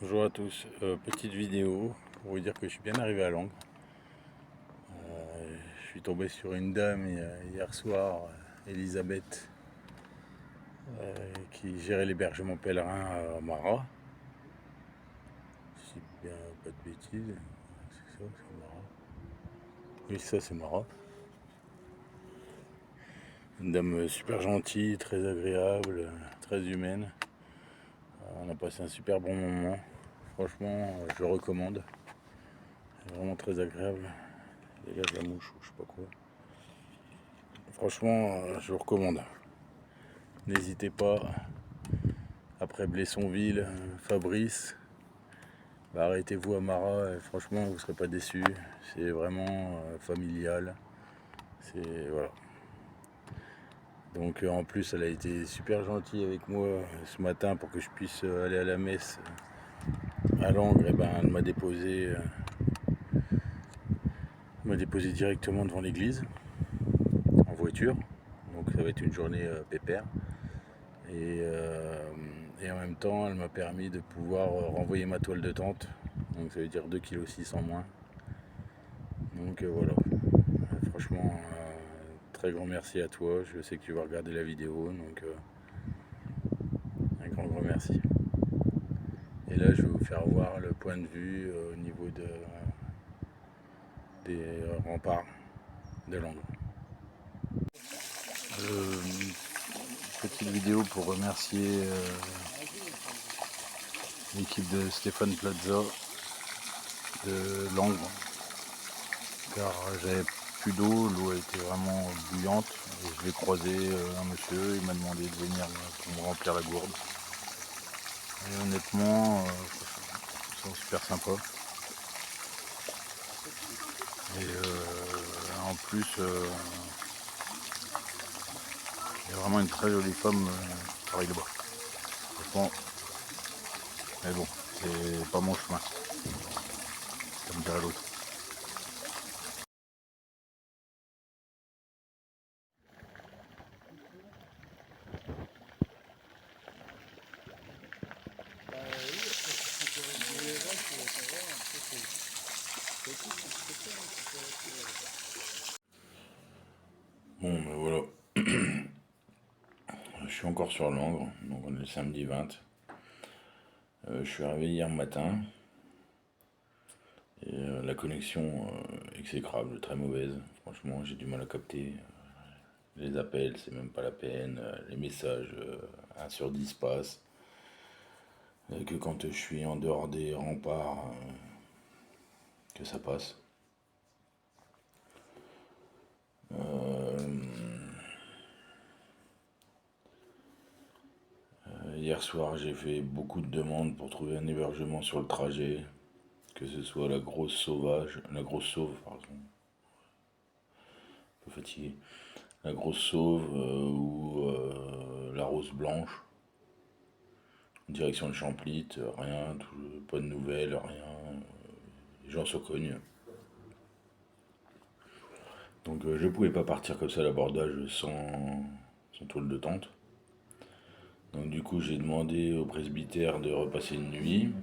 Bonjour à tous, petite vidéo pour vous dire que je suis bien arrivé à Langres. Je suis tombé sur une dame hier soir, Elisabeth, qui gérait l'hébergement pèlerin à Marat. Si je dis bien pas de bêtises, c'est ça, c'est Marat. Oui, ça c'est Marat. Une dame super gentille, très agréable, très humaine. On a passé un super bon moment. Franchement, je le recommande. C'est vraiment très agréable. Dégage la mouche ou je sais pas quoi. Franchement, je vous recommande. N'hésitez pas. Après Blessonville, Fabrice, arrêtez-vous à Marat. Franchement, vous ne serez pas déçus. C'est vraiment familial. C'est voilà. Donc en plus, elle a été super gentille avec moi ce matin pour que je puisse aller à la messe à Langres. Et ben, elle m'a déposé directement devant l'église en voiture. Donc ça va être une journée pépère. Et en même temps, elle m'a permis de pouvoir renvoyer ma toile de tente. Donc ça veut dire 2,6 kg en moins. Donc voilà. Franchement, très grand merci à toi. Je sais que tu vas regarder la vidéo. Donc un grand merci. Et là, je vais vous faire voir le point de vue au niveau des remparts de Langres. Petite vidéo pour remercier l'équipe de Stéphane Plaza de Langres, car j'avais plus d'eau, l'eau était vraiment bouillante et je l'ai croisé un monsieur, il m'a demandé de venir pour me remplir la gourde. Et honnêtement, ils sont super sympas. Et en plus, il y a vraiment une très jolie femme qui travaille là-bas. Franchement, mais bon, c'est pas mon chemin, comme dirait l'autre. Bon, ben voilà. Je suis encore sur Langres, donc on est le samedi 20. Je suis arrivé hier matin et la connexion exécrable, très mauvaise. Franchement, j'ai du mal à capter. Les appels, c'est même pas la peine. Les messages, 1 sur 10 passent. Que quand je suis en dehors des remparts, que ça passe. Hier soir, j'ai fait beaucoup de demandes pour trouver un hébergement sur le trajet, que ce soit la grosse sauve, pardon, un peu fatigué, la grosse sauve ou la rose blanche, direction de Champlit, rien, pas de nouvelles, rien, les gens se cognent. Donc je pouvais pas partir comme ça à l'abordage sans toile de tente. Donc du coup j'ai demandé au presbytère de repasser une nuit.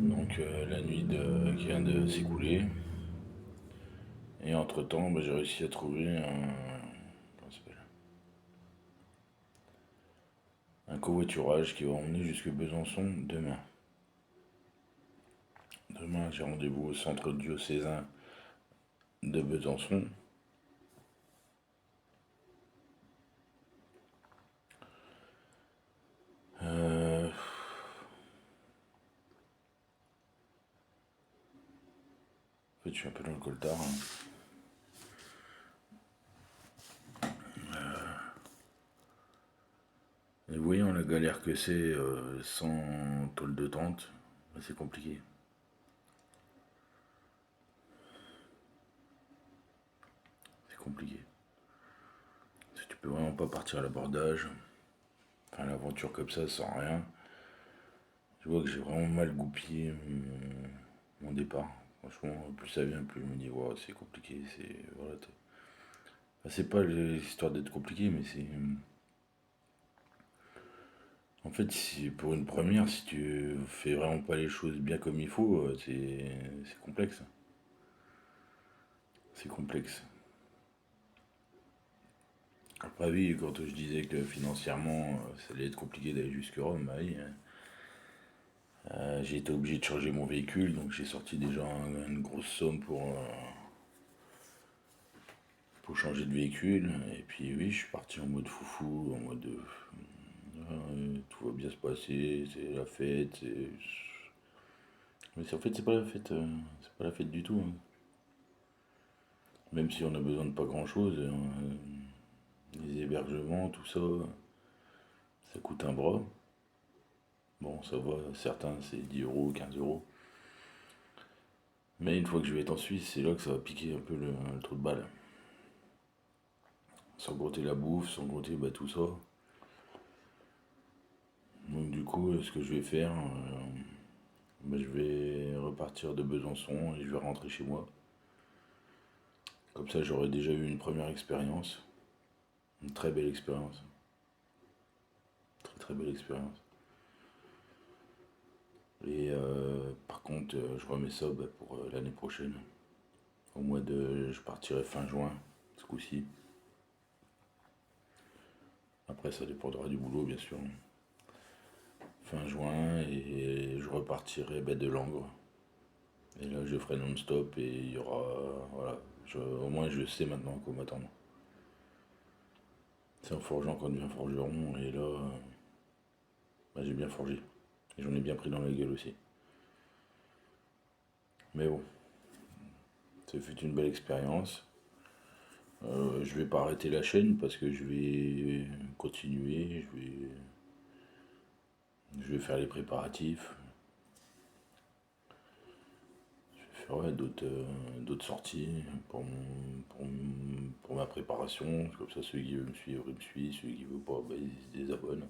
Donc la nuit qui vient de s'écouler. Et entre-temps, j'ai réussi à trouver un covoiturage qui va emmener jusque Besançon demain. Demain, j'ai rendez-vous au centre diocésain de Besançon. En fait, je suis un peu dans le coltard. Et voyons la galère que c'est sans tôle de tente, c'est compliqué. C'est compliqué. Parce que tu peux vraiment pas partir à l'abordage. Enfin, l'aventure comme ça, sans rien. Je vois que j'ai vraiment mal goupillé mon départ. Franchement, plus ça vient, plus je me dis, wow, c'est compliqué. Voilà, enfin, c'est pas l'histoire d'être compliqué, mais c'est. En fait, si, pour une première, si tu fais vraiment pas les choses bien comme il faut, c'est complexe. C'est complexe. Après, oui, quand je disais que financièrement, ça allait être compliqué d'aller jusque Rome, bah oui, j'ai été obligé de changer mon véhicule, donc j'ai sorti déjà une grosse somme pour changer de véhicule. Et puis oui, je suis parti en mode foufou, en mode tout va bien se passer, c'est la fête. Mais en fait, c'est pas la fête, c'est pas la fête du tout, hein. Même si on a besoin de pas grand chose, les hébergements, tout ça, ça coûte un bras. Bon, ça va, certains c'est 10 euros, 15 euros. Mais une fois que je vais être en Suisse, c'est là que ça va piquer un peu le trou de balle. Sans compter la bouffe, sans compter bah, tout ça. Donc du coup, ce que je vais faire, bah, je vais repartir de Besançon et je vais rentrer chez moi. Comme ça, j'aurai déjà eu une première expérience. Une très belle expérience. Très très belle expérience. Et par contre, je remets ça bah, pour l'année prochaine. Au mois de... Je partirai fin juin, ce coup-ci. Après, ça dépendra du boulot, bien sûr. Fin juin, et je repartirai bah, de Langres. Et là, je ferai non-stop et il y aura... Voilà. Au moins, je sais maintenant quoi m'attendre. C'est en forgeant qu'on devient forgeron, et là, bah, j'ai bien forgé. Et j'en ai bien pris dans la gueule aussi. Mais bon, ça fut une belle expérience. Je vais pas arrêter la chaîne parce que je vais continuer, je vais faire les préparatifs, je vais faire ouais, d'autres sorties pour ma préparation. Comme ça, celui qui veut me suivre, il me suit, celui qui veut pas, bah, il se désabonne.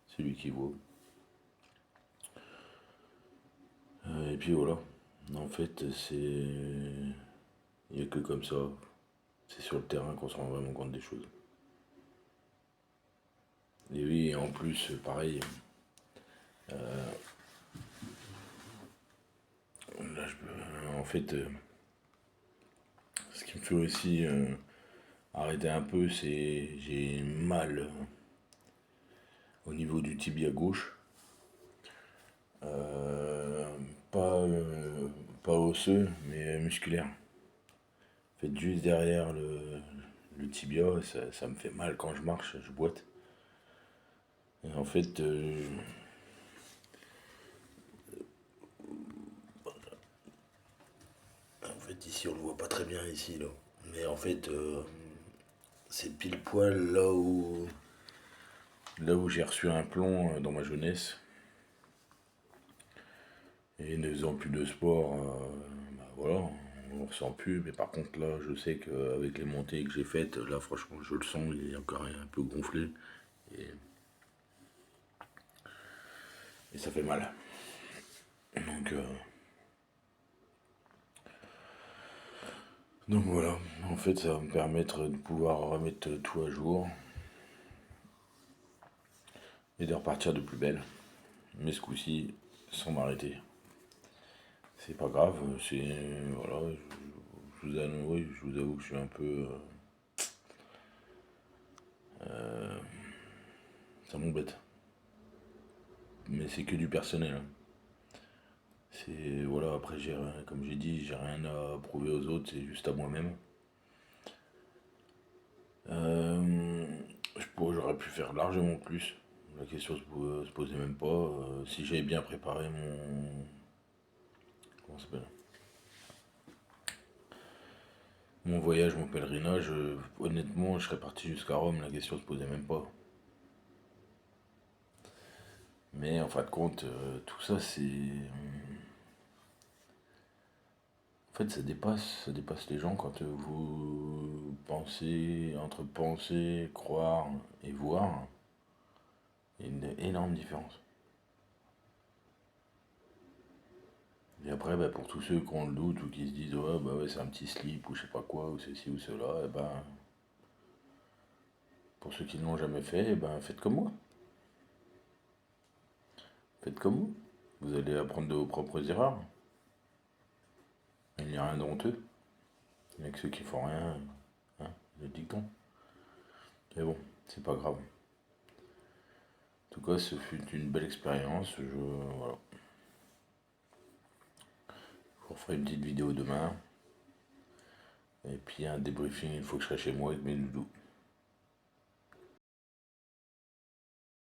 Celui qui vaut. Et puis voilà. En fait, il n'y a que comme ça. C'est sur le terrain qu'on se rend vraiment compte des choses. Et oui, en plus, pareil, là, en fait, ce qui me fait aussi arrêter un peu, c'est j'ai mal au niveau du tibia gauche. Euh, pas, pas osseux, mais musculaire. En fait, juste derrière le tibia, ça me fait mal quand je marche, je boite. Et en fait, ici on le voit pas très bien ici là. Mais en fait, c'est pile poil là où j'ai reçu un plomb dans ma jeunesse. Et ne faisant plus de sport, bah voilà, on ressent plus. Mais par contre là, je sais qu'avec les montées que j'ai faites, là franchement je le sens, il est encore un peu gonflé. Et, et ça fait mal. Donc, donc voilà, en fait ça va me permettre de pouvoir remettre tout à jour et de repartir de plus belle. Mais ce coup-ci, sans m'arrêter. C'est pas grave, c'est. Voilà, je vous avoue que je suis un peu. Ça m'embête. Mais c'est que du personnel, hein. C'est. Voilà, après, comme j'ai dit, j'ai rien à prouver aux autres, c'est juste à moi-même. Euh, J'aurais pu faire largement plus. La question se posait même pas. Si j'avais bien préparé comment ça s'appelle, mon voyage, mon pèlerinage, honnêtement, je serais parti jusqu'à Rome, la question se posait même pas. Mais en fin de compte, tout ça, En fait, ça dépasse les gens quand vous pensez, entre penser, croire et voir, il y a une énorme différence. Et après, bah, pour tous ceux qui ont le doute ou qui se disent ouais, bah ouais, c'est un petit slip ou je sais pas quoi, ou ceci ou cela, et ben, pour ceux qui ne l'ont jamais fait, et ben, faites comme moi. Faites comme vous. Vous allez apprendre de vos propres erreurs. Il n'y a rien de honteux. Il n'y a que ceux qui font rien. Hein, le dicton. Mais bon, c'est pas grave. En tout cas, ce fut une belle expérience. Voilà. Je vous referai une petite vidéo demain. Et puis un débriefing, il faut que je serai chez moi avec mes doudous.